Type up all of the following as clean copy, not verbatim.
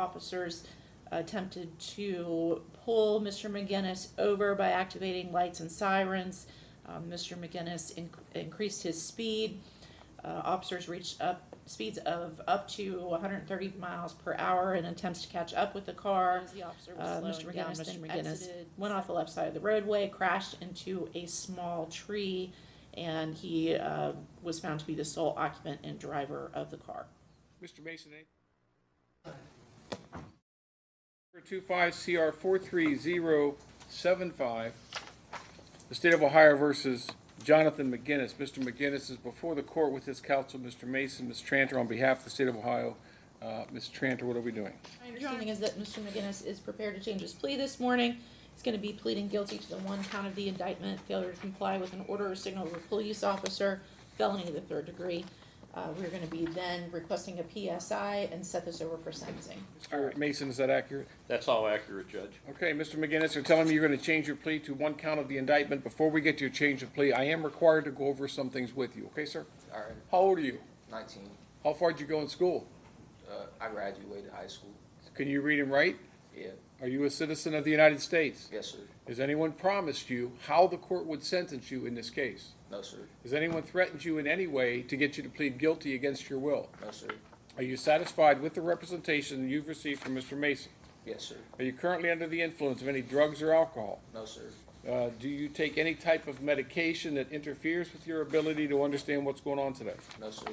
Officers attempted to pull Mr. McGinnis over by activating lights and sirens. Mr. McGinnis increased his speed. Officers reached speeds of up to 130 miles per hour in attempts to catch up with the car. As the officer was Mr. McGinnis went off the left side of the roadway, crashed into a small tree, and he was found to be the sole occupant and driver of the car. Mr. Mason, 25 CR 43075, the State of Ohio versus Jonathan McGinnis. Mr. McGinnis is before the court with his counsel, Mr. Mason. Ms. Tranter, on behalf of the State of Ohio. Ms. Tranter, what are we doing? My understanding is that Mr. McGinnis is prepared to change his plea this morning. He's going to be pleading guilty to the one count of the indictment, failure to comply with an order or signal of a police officer, felony of the 3rd degree. We're going to be then requesting a PSI and set this over for sentencing. Mr. Mason, is that accurate? That's all accurate, Judge. Okay, Mr. McGinnis, you're telling me you're going to change your plea to one count of the indictment. Before we get to your change of plea, I am required to go over some things with you. Okay, sir? All right. How old are you? 19. How far did you go in school? I graduated high school. Can you read and write? Yeah. Are you a citizen of the United States? Yes, sir. Has anyone promised you how the court would sentence you in this case? No, sir. Has anyone threatened you in any way to get you to plead guilty against your will? No, sir. Are you satisfied with the representation you've received from Mr. Mason? Yes, sir. Are you currently under the influence of any drugs or alcohol? No, sir. Do you take any type of medication that interferes with your ability to understand what's going on today? No, sir.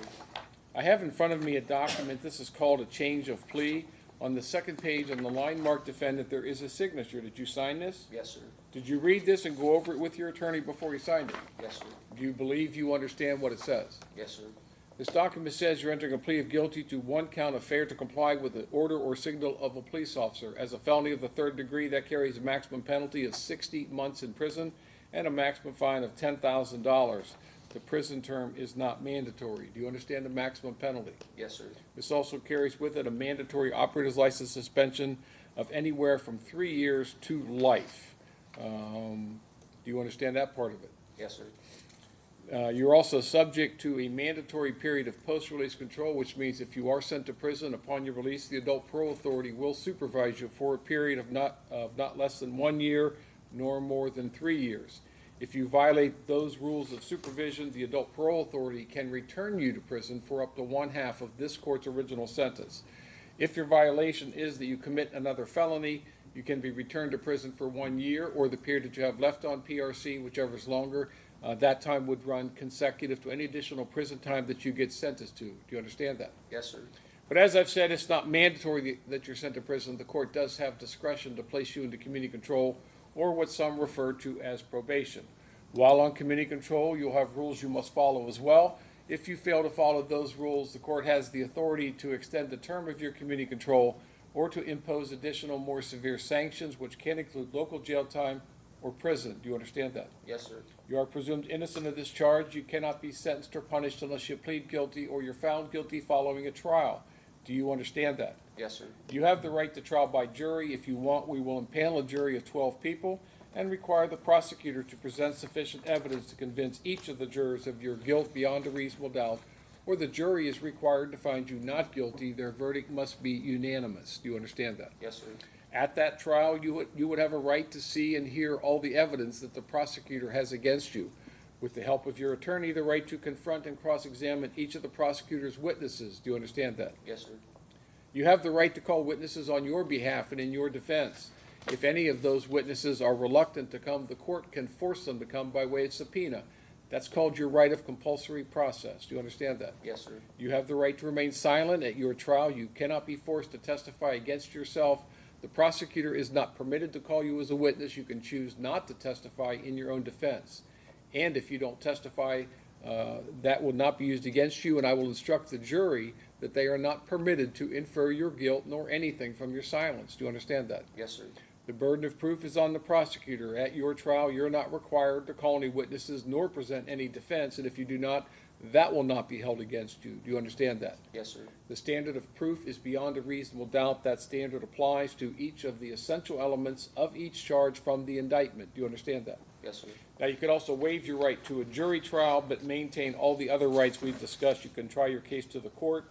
I have in front of me a document. This is called a change of plea. On the second page, on the line marked defendant, there is a signature. Did you sign this? Yes, sir. Did you read this and go over it with your attorney before you signed it? Yes, sir. Do you believe you understand what it says? Yes, sir. This document says you're entering a plea of guilty to one count of failure to comply with the order or signal of a police officer. As a felony of the 3rd degree, that carries a maximum penalty of 60 months in prison and a maximum fine of $10,000. The prison term is not mandatory. Do you understand the maximum penalty? Yes, sir. This also carries with it a mandatory operator's license suspension of anywhere from 3 years to life. Do you understand that part of it? Yes, sir. You're also subject to a mandatory period of post-release control, which means if you are sent to prison upon your release, the Adult Parole Authority will supervise you for a period of not less than 1 year, nor more than 3 years. If you violate those rules of supervision, the Adult Parole Authority can return you to prison for up to 1/2 of this court's original sentence. If your violation is that you commit another felony, you can be returned to prison for 1 year or the period that you have left on PRC, whichever is longer. That time would run consecutive to any additional prison time that you get sentenced to. Do you understand that? Yes, sir. But as I've said, it's not mandatory that you're sent to prison. The court does have discretion to place you into community control, or what some refer to as probation. While on community control, you'll have rules you must follow as well. If you fail to follow those rules, the court has the authority to extend the term of your community control or to impose additional, more severe sanctions, which can include local jail time or prison. Do you understand that? Yes, sir. You are presumed innocent of this charge. You cannot be sentenced or punished unless you plead guilty or you're found guilty following a trial. Do you understand that? Yes, sir. You have the right to trial by jury. If you want, we will impanel a jury of 12 people and require the prosecutor to present sufficient evidence to convince each of the jurors of your guilt beyond a reasonable doubt, or the jury is required to find you not guilty. Their verdict must be unanimous. Do you understand that? Yes, sir. At that trial, you would have a right to see and hear all the evidence that the prosecutor has against you. With the help of your attorney, the right to confront and cross-examine each of the prosecutor's witnesses. Do you understand that? Yes, sir. You have the right to call witnesses on your behalf and in your defense. If any of those witnesses are reluctant to come, the court can force them to come by way of subpoena. That's called your right of compulsory process. Do you understand that? Yes, sir. You have the right to remain silent at your trial. You cannot be forced to testify against yourself. The prosecutor is not permitted to call you as a witness. You can choose not to testify in your own defense. And if you don't testify, that will not be used against you, and I will instruct the jury that they are not permitted to infer your guilt nor anything from your silence. Do you understand that? Yes, sir. The burden of proof is on the prosecutor. At your trial, you're not required to call any witnesses nor present any defense, and if you do not, that will not be held against you. Do you understand that? Yes, sir. The standard of proof is beyond a reasonable doubt. That standard applies to each of the essential elements of each charge from the indictment. Do you understand that? Yes, sir. Now, you could also waive your right to a jury trial, but maintain all the other rights we've discussed. You can try your case to the court.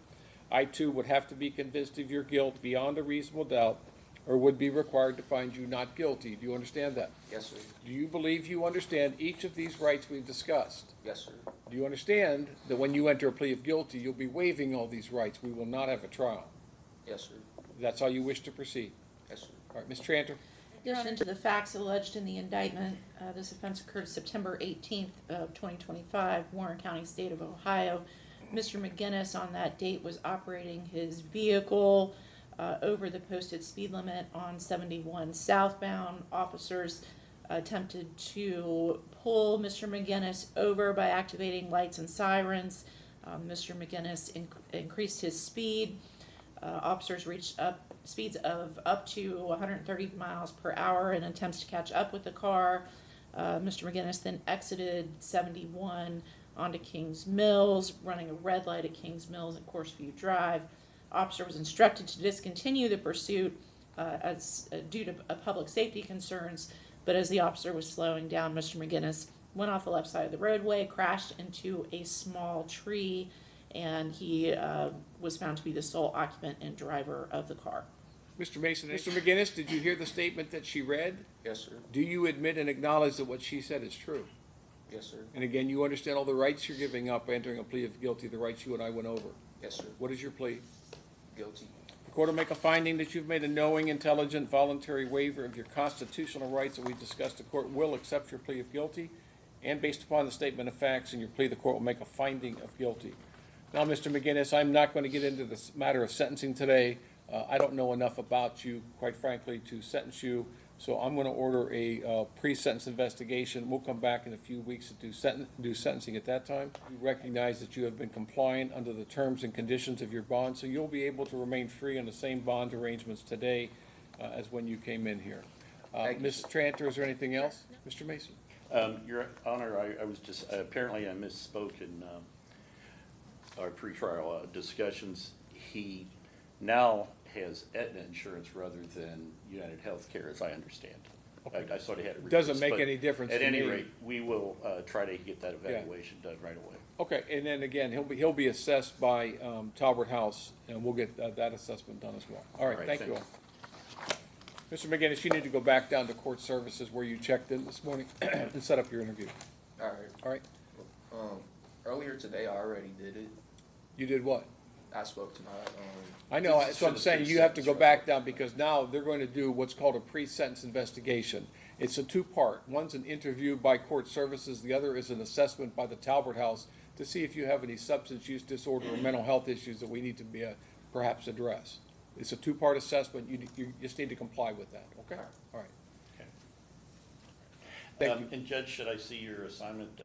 I too would have to be convinced of your guilt beyond a reasonable doubt or would be required to find you not guilty. Do you understand that? Yes, sir. Do you believe you understand each of these rights we've discussed? Yes, sir. Do you understand that when you enter a plea of guilty, you'll be waiving all these rights? We will not have a trial. Yes, sir. That's how you wish to proceed. Yes, sir. All right, Ms. Tranter. In addition to the facts alleged in the indictment, this offense occurred September 18th of 2025, Warren County, state of Ohio. Mr. McGinnis on that date was operating his vehicle over the posted speed limit on 71 southbound. Officers attempted to pull Mr. McGinnis over by activating lights and sirens. Mr. McGinnis increased his speed. Officers reached speeds of up to 130 miles per hour in attempts to catch up with the car. Mr. McGinnis then exited 71 onto Kings Mills, running a red light at Kings Mills and Courseview Drive. Officer was instructed to discontinue the pursuit due to public safety concerns, but as the officer was slowing down, Mr. McGinnis went off the left side of the roadway, crashed into a small tree, and he was found to be the sole occupant and driver of the car. Mr. Mason, Mr. McGinnis, did you hear the statement that she read? Yes, sir. Do you admit and acknowledge that what she said is true? Yes, sir. And again, you understand all the rights you're giving up entering a plea of guilty, the rights you and I went over. Yes, sir. What is your plea? Guilty. The court will make a finding that you've made a knowing, intelligent, voluntary waiver of your constitutional rights that we discussed. The court will accept your plea of guilty, and based upon the statement of facts in your plea, the court will make a finding of guilty. Now, Mr. McGinnis, I'm not going to get into this matter of sentencing today. I don't know enough about you, quite frankly, to sentence you, so I'm going to order a pre-sentence investigation. We'll come back in a few weeks to do sentencing at that time. We recognize that you have been compliant under the terms and conditions of your bond, so you'll be able to remain free on the same bond arrangements today as when you came in here. Ms. Tranter, is there anything else? Mr. Mason? Your Honor, I was just, apparently I misspoke in our pretrial discussions. He now has Aetna insurance rather than United Healthcare, as I understand. Okay. I sort of had a Doesn't make any difference At to any me. rate, we will try to get that evaluation done right away. Okay, and then again, he'll be assessed by Talbot House, and we'll get that assessment done as well. All right, thank you all. Mr. McGinnis, you need to go back down to court services where you checked in this morning and set up your interview. All right. All right? Earlier today, I already did it. You did what? I spoke to my, I know, so I'm saying you have to go back down because now they're going to do what's called a pre-sentence investigation. It's a two-part. One's an interview by court services. The other is an assessment by the Talbot House to see if you have any substance use disorder or mental health issues that we need to be perhaps address. It's a two-part assessment. You just need to comply with that, okay? All right. Okay. Thank you. And Judge, should I see your assignment